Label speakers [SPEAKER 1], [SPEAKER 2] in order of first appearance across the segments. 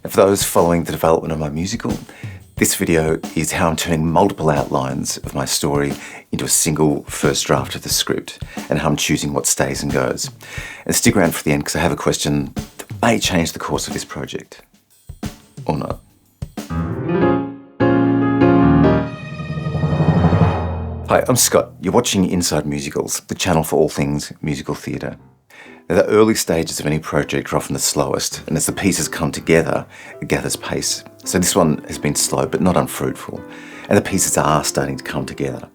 [SPEAKER 1] And for those following the development of my musical, this video is how I'm turning multiple outlines of my story into a single first draft of the script, and how I'm choosing what stays and goes. And stick around for the end because I have a question that may change the course of this project. Or not. Hi, I'm Scott. You're watching Inside Musicals, the channel for all things musical theatre. Now, the early stages of any project are often the slowest, and as the pieces come together, it gathers pace. So this one has been slow but not unfruitful, and the pieces are starting to come together.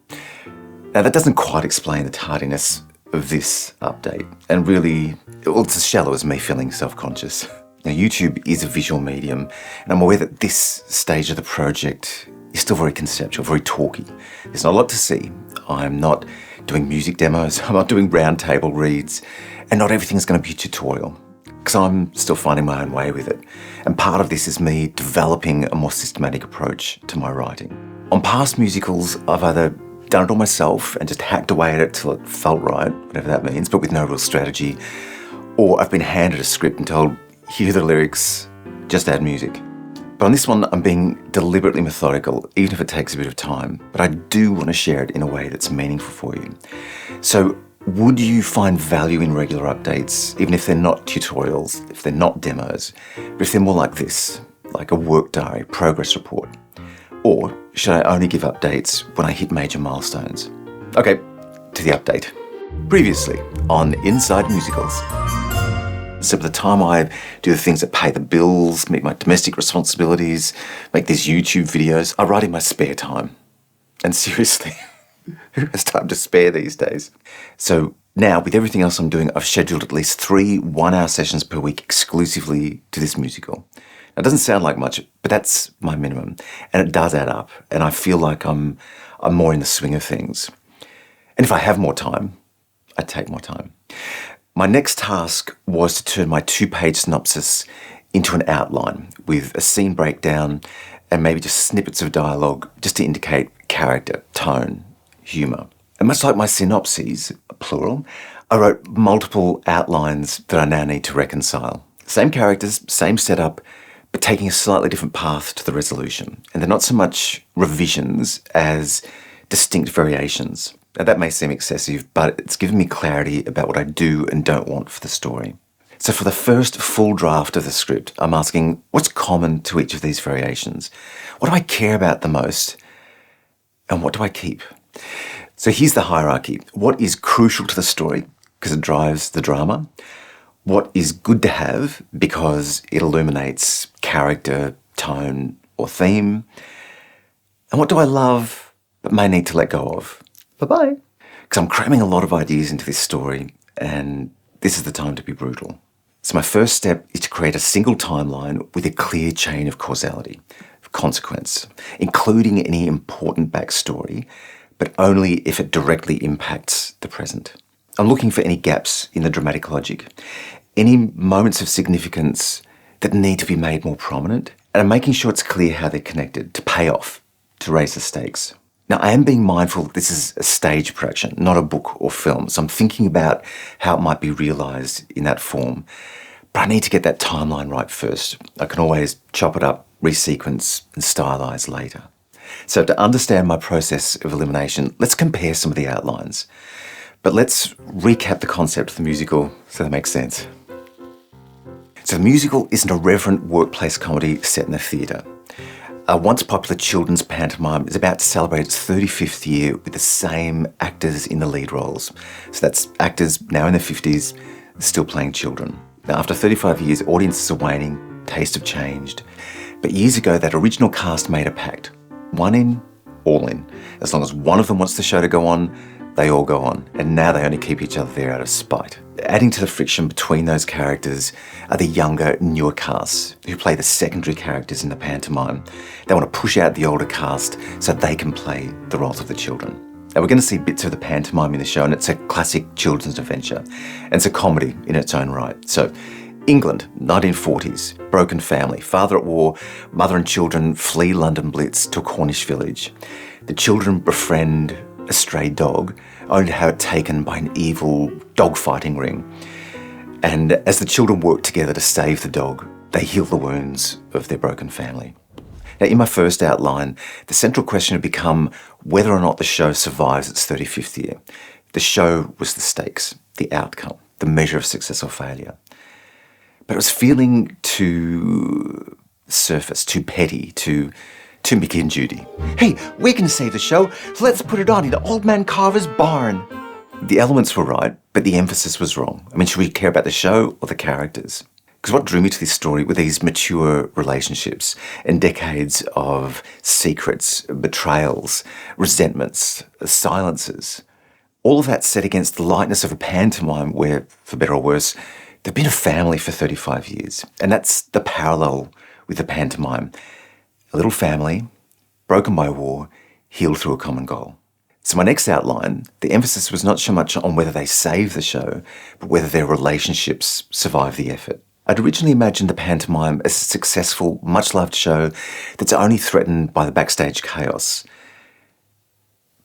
[SPEAKER 1] Now, that doesn't quite explain the tardiness of this update, and really, well, it's as shallow as me feeling self-conscious. Now, YouTube is a visual medium, and I'm aware that this stage of the project is still very conceptual, very talky. There's not a lot to see. I'm not doing music demos, I'm not doing round table reads, and not everything's going to be a tutorial, because I'm still finding my own way with it. And part of this is me developing a more systematic approach to my writing. On past musicals, I've either done it all myself and just hacked away at it till it felt right, whatever that means, but with no real strategy, or I've been handed a script and told, here are the lyrics, just add music. But on this one, I'm being deliberately methodical, even if it takes a bit of time. But I do want to share it in a way that's meaningful for you. So would you find value in regular updates, even if they're not tutorials, if they're not demos, but if they're more like this, like a work diary, progress report? Or should I only give updates when I hit major milestones? Okay, to the update. Previously on Inside Musicals. So by the time I do the things that pay the bills, meet my domestic responsibilities, make these YouTube videos, I write in my spare time. And seriously, who has time to spare these days? So now, with everything else I'm doing, I've scheduled at least 3 one-hour sessions per week exclusively to this musical. Now, it doesn't sound like much, but that's my minimum. And it does add up. And I feel like I'm more in the swing of things. And if I have more time, I take more time. My next task was to turn my 2-page synopsis into an outline with a scene breakdown and maybe just snippets of dialogue just to indicate character, tone, humour. And much like my synopses, plural, I wrote multiple outlines that I now need to reconcile. Same characters, same setup, but taking a slightly different path to the resolution. And they're not so much revisions as distinct variations. Now, that may seem excessive, but it's given me clarity about what I do and don't want for the story. So for the first full draft of the script, I'm asking, what's common to each of these variations? What do I care about the most? And what do I keep? So here's the hierarchy. What is crucial to the story, because it drives the drama? What is good to have, because it illuminates character, tone, or theme? And what do I love, but may need to let go of? Bye-bye. Because I'm cramming a lot of ideas into this story, and this is the time to be brutal. So my first step is to create a single timeline with a clear chain of causality, of consequence, including any important backstory, but only if it directly impacts the present. I'm looking for any gaps in the dramatic logic, any moments of significance that need to be made more prominent, and I'm making sure it's clear how they're connected to pay off, to raise the stakes. Now, I am being mindful that this is a stage production, not a book or film, so I'm thinking about how it might be realised in that form. But I need to get that timeline right first. I can always chop it up, resequence, and stylise later. So to understand my process of elimination, let's compare some of the outlines. But let's recap the concept of the musical so that makes sense. So the musical is an irreverent workplace comedy set in a theatre. A once popular children's pantomime is about to celebrate its 35th year with the same actors in the lead roles. So that's actors now in their 50s, still playing children. Now, after 35 years, audiences are waning, tastes have changed. But years ago, that original cast made a pact. One in, all in. As long as one of them wants the show to go on, they all go on. And now they only keep each other there out of spite. Adding to the friction between those characters are the younger, newer casts who play the secondary characters in the pantomime. They want to push out the older cast so they can play the roles of the children. Now, we're going to see bits of the pantomime in the show, and it's a classic children's adventure. And it's a comedy in its own right. So, England, 1940s, broken family, father at war, mother and children flee London Blitz to a Cornish village. The children befriend a stray dog, only to have it taken by an evil dog-fighting ring. And as the children work together to save the dog, they heal the wounds of their broken family. Now, in my first outline, the central question had become whether or not the show survives its 35th year. The show was the stakes, the outcome, the measure of success or failure. But it was feeling too surface, too petty, too Mickey and Judy. Hey, we're going to save the show, so let's put it on in Old Man Carver's barn. The elements were right, but the emphasis was wrong. I mean, should we care about the show or the characters? Because what drew me to this story were these mature relationships and decades of secrets, betrayals, resentments, silences. All of that set against the lightness of a pantomime where, for better or worse, they've been a family for 35 years. And that's the parallel with the pantomime. A little family, broken by war, healed through a common goal. So my next outline, the emphasis was not so much on whether they save the show, but whether their relationships survive the effort. I'd originally imagined the pantomime as a successful, much-loved show that's only threatened by the backstage chaos.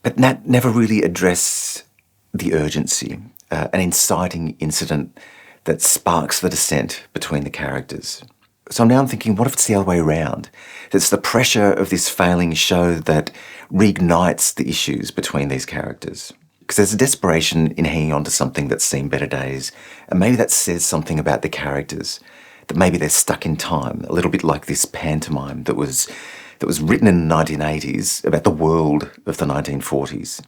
[SPEAKER 1] But that never really addressed the urgency, an inciting incident that sparks the descent between the characters. So now I'm thinking, what if it's the other way around? It's the pressure of this failing show that reignites the issues between these characters. Because there's a desperation in hanging on to something that's seen better days, and maybe that says something about the characters, that maybe they're stuck in time, a little bit like this pantomime that was written in the 1980s about the world of the 1940s.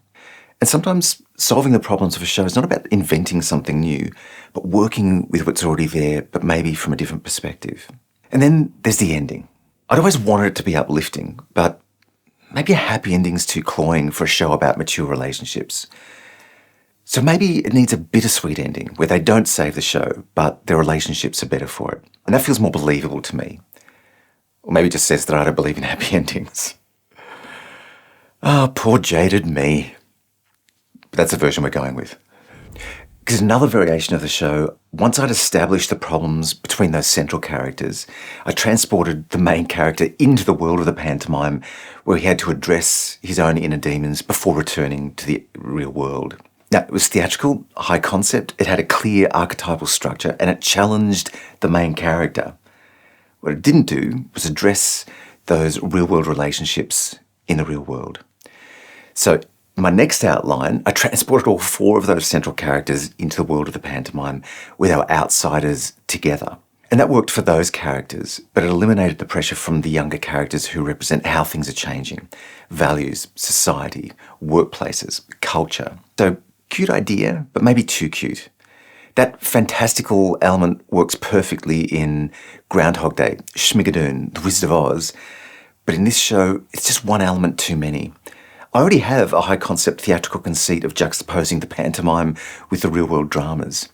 [SPEAKER 1] And sometimes solving the problems of a show is not about inventing something new, but working with what's already there, but maybe from a different perspective. And then there's the ending. I'd always wanted it to be uplifting, but maybe a happy ending's too cloying for a show about mature relationships. So maybe it needs a bittersweet ending where they don't save the show, but their relationships are better for it. And that feels more believable to me. Or maybe it just says that I don't believe in happy endings. Ah, poor jaded me. But that's the version we're going with. Because another variation of the show, once I'd established the problems between those central characters, I transported the main character into the world of the pantomime where he had to address his own inner demons before returning to the real world. Now, it was theatrical, high concept, it had a clear archetypal structure, and it challenged the main character. What it didn't do was address those real-world relationships in the real world. So, my next outline, I transported all four of those central characters into the world of the pantomime with our outsiders together. And that worked for those characters, but it eliminated the pressure from the younger characters who represent how things are changing. Values, society, workplaces, culture. So, cute idea, but maybe too cute. That fantastical element works perfectly in Groundhog Day, Schmigadoon, The Wizard of Oz, but in this show, it's just one element too many. I already have a high-concept theatrical conceit of juxtaposing the pantomime with the real-world dramas.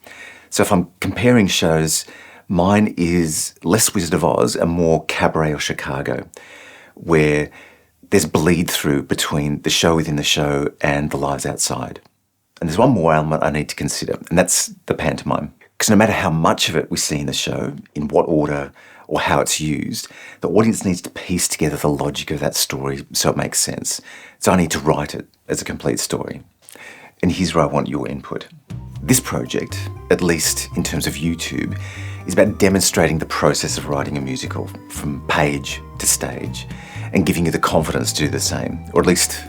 [SPEAKER 1] So if I'm comparing shows, mine is less Wizard of Oz and more Cabaret or Chicago, where there's bleed-through between the show within the show and the lives outside. And there's one more element I need to consider, and that's the pantomime. Because no matter how much of it we see in the show, in what order or how it's used, the audience needs to piece together the logic of that story so it makes sense. So I need to write it as a complete story. And here's where I want your input. This project, at least in terms of YouTube, is about demonstrating the process of writing a musical from page to stage and giving you the confidence to do the same, or at least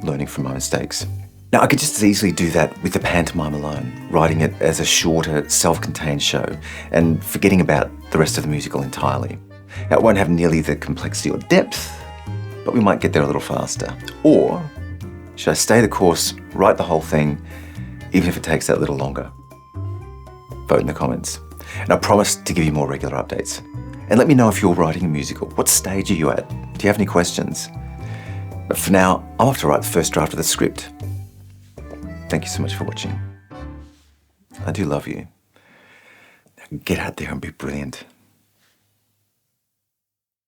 [SPEAKER 1] learning from my mistakes. Now, I could just as easily do that with the pantomime alone, writing it as a shorter, self-contained show and forgetting about the rest of the musical entirely. Now, it won't have nearly the complexity or depth, but we might get there a little faster. Or should I stay the course, write the whole thing, even if it takes that little longer? Vote in the comments. And I promise to give you more regular updates. And let me know if you're writing a musical. What stage are you at? Do you have any questions? But for now, I'm off to write the first draft of the script. Thank you so much for watching. I do love you. Now get out there and be brilliant.